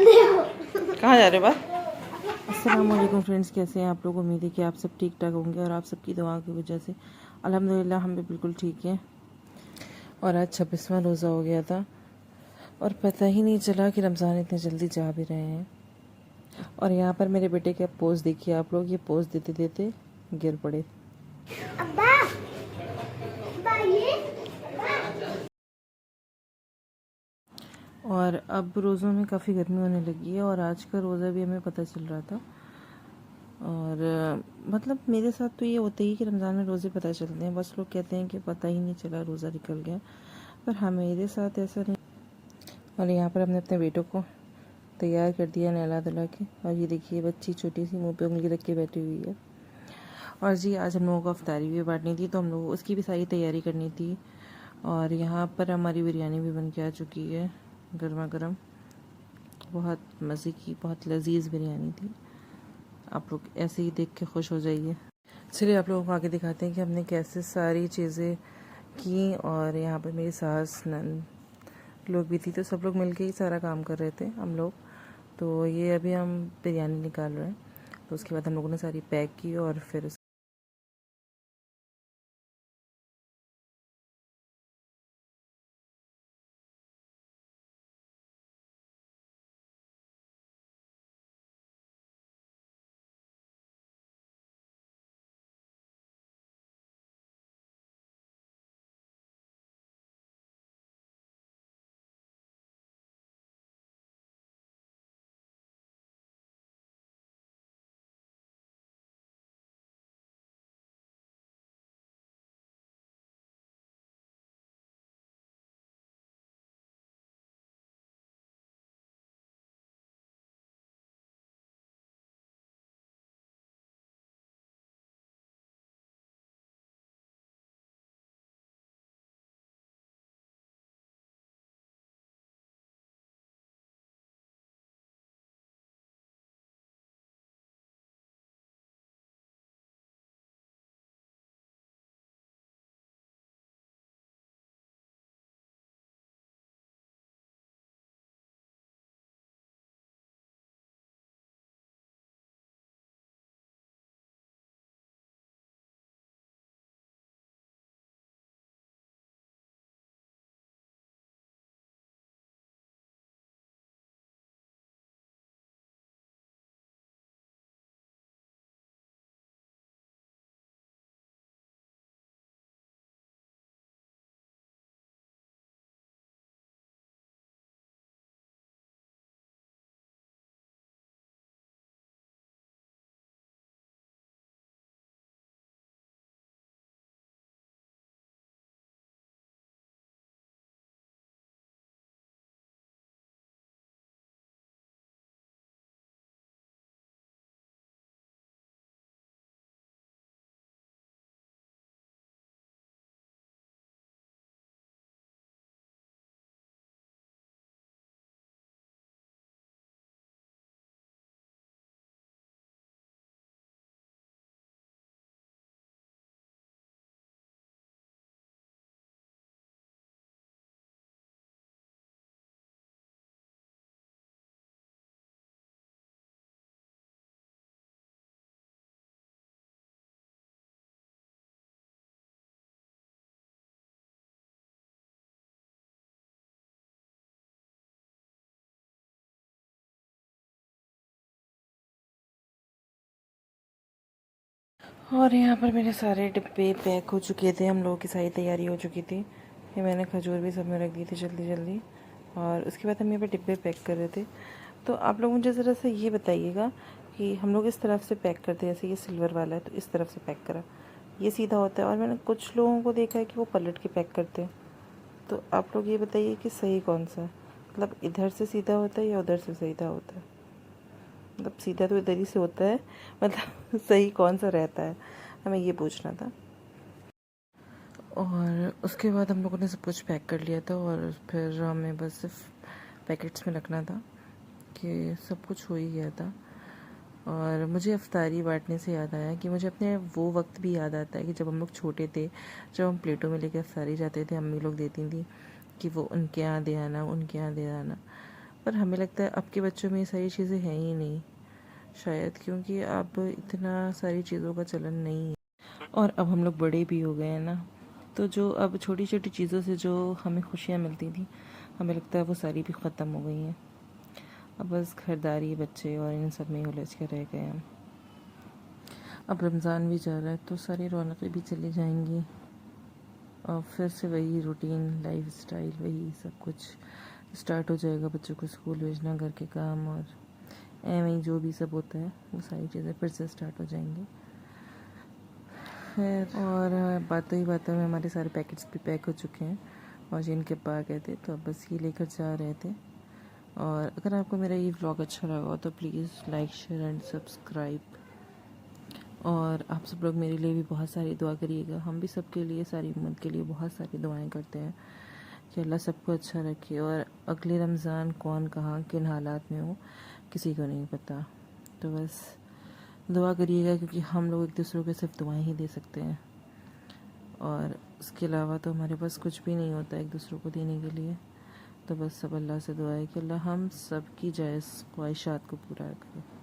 कहाँ जा रहे हो बात? अस्सलाम वालेकुम फ्रेंड्स, कैसे हैं आप लोग? उम्मीद है कि आप सब ठीक ठाक होंगे और आप सबकी दुआ की वजह से अल्हम्दुलिल्लाह हम भी बिल्कुल ठीक हैं। और आज 26वां रोज़ा हो गया था और पता ही नहीं चला कि रमज़ान इतने जल्दी जा भी रहे हैं। और यहाँ पर मेरे बेटे के पोज देखिए आप लोग, ये पोज देते देते गिर पड़े। अब्बा, अब्बा ये और अब रोज़ों में काफ़ी गर्मी होने लगी है और आज का रोज़ा भी हमें पता चल रहा था। और मतलब मेरे साथ तो ये होता ही कि रमज़ान में रोज़े पता चलते हैं। बस लोग कहते हैं कि पता ही नहीं चला रोज़ा निकल गया, पर हाँ मेरे साथ ऐसा नहीं। और यहाँ पर हमने अपने बेटों को तैयार कर दिया नहला धुला के। और ये देखिए बच्ची छोटी सी मुँह पे उंगली रख के बैठी हुई है। और जी आज हम लोगों को अफ्तारी भी बांटनी थी, तो हम लोगों को उसकी भी सारी तैयारी करनी थी। और यहाँ पर हमारी बिरयानी भी बन के आ चुकी है, गर्मा गर्म, बहुत मज़े की, बहुत लजीज बिरयानी थी। आप लोग ऐसे ही देख के खुश हो जाइए। चलिए आप लोगों को आगे दिखाते हैं कि हमने कैसे सारी चीज़ें की। और यहाँ पर मेरी सास नंद लोग भी थी, तो सब लोग मिलके ही सारा काम कर रहे थे हम लोग। तो ये अभी हम बिरयानी निकाल रहे हैं, तो उसके बाद हम लोगों ने सारी पैक की और फिर और यहाँ पर मेरे सारे डिब्बे पैक हो चुके थे, हम लोगों की सारी तैयारी हो चुकी थी। ये मैंने खजूर भी सब में रख दी थी जल्दी जल्दी। और उसके बाद हम यहाँ पे डिब्बे पैक कर रहे थे। तो आप लोग मुझे ज़रा सा ये बताइएगा कि हम लोग इस तरफ से पैक करते हैं, जैसे ये सिल्वर वाला है तो इस तरफ से पैक करा, ये सीधा होता है। और मैंने कुछ लोगों को देखा है कि वो पलट के पैक करते हैं। तो आप लोग ये बताइए कि सही कौन सा है, मतलब इधर से सीधा होता है या उधर से सीधा होता है? मतलब सीधा तो इधर ही से होता है, मतलब सही कौन सा रहता है, हमें ये पूछना था। और उसके बाद हम लोगों ने सब कुछ पैक कर लिया था और फिर हमें बस सिर्फ पैकेट्स में रखना था कि सब कुछ हो ही गया था। और मुझे अफ्तारी बांटने से याद आया कि मुझे अपने वो वक्त भी याद आता है कि जब हम लोग छोटे थे, जब हम प्लेटों में लेके अफ्तारी जाते थे, अम्मी लोग देती थी कि वो उनके यहाँ दे आना, उनके यहाँ दे आना। पर हमें लगता है अब के बच्चों में ये सारी चीज़ें हैं ही नहीं, शायद क्योंकि अब इतना सारी चीज़ों का चलन नहीं है और अब हम लोग बड़े भी हो गए हैं ना, तो जो अब छोटी छोटी चीज़ों से जो हमें खुशियाँ मिलती थी हमें लगता है वो सारी भी ख़त्म हो गई हैं। अब बस खरीदारी, बच्चे और इन सब में उलझ के रह गए हैं। अब रमज़ान भी जा रहा है तो सारी रौनकें भी चली जाएंगी और फिर से वही रूटीन लाइफ स्टाइल, वही सब कुछ स्टार्ट हो जाएगा। बच्चों को स्कूल भेजना, घर के काम और वही जो भी सब होता है वो सारी चीज़ें फिर से स्टार्ट हो जाएंगी। खैर, और बातों ही बातों में हमारे सारे पैकेट्स भी पैक हो चुके हैं और जिनके पा गए थे तो अब बस ये लेकर जा रहे थे। और अगर आपको मेरा ये व्लॉग अच्छा लगा हो तो please like, share and subscribe. और आप सब लोग मेरे लिए भी बहुत सारी दुआ करिएगा। हम भी सबके लिए, सारी उम्मत के लिए बहुत सारी दुआएं करते हैं कि अल्लाह सबको अच्छा रखे। और अगले रमज़ान कौन कहाँ किन हालात में हो किसी को नहीं पता, तो बस दुआ करिएगा क्योंकि हम लोग एक दूसरे को सिर्फ दुआएं ही दे सकते हैं और उसके अलावा तो हमारे पास कुछ भी नहीं होता एक दूसरे को देने के लिए। तो बस सब अल्लाह से दुआ है कि अल्लाह हम सब की जायज़ ख्वाहिशात को पूरा करे।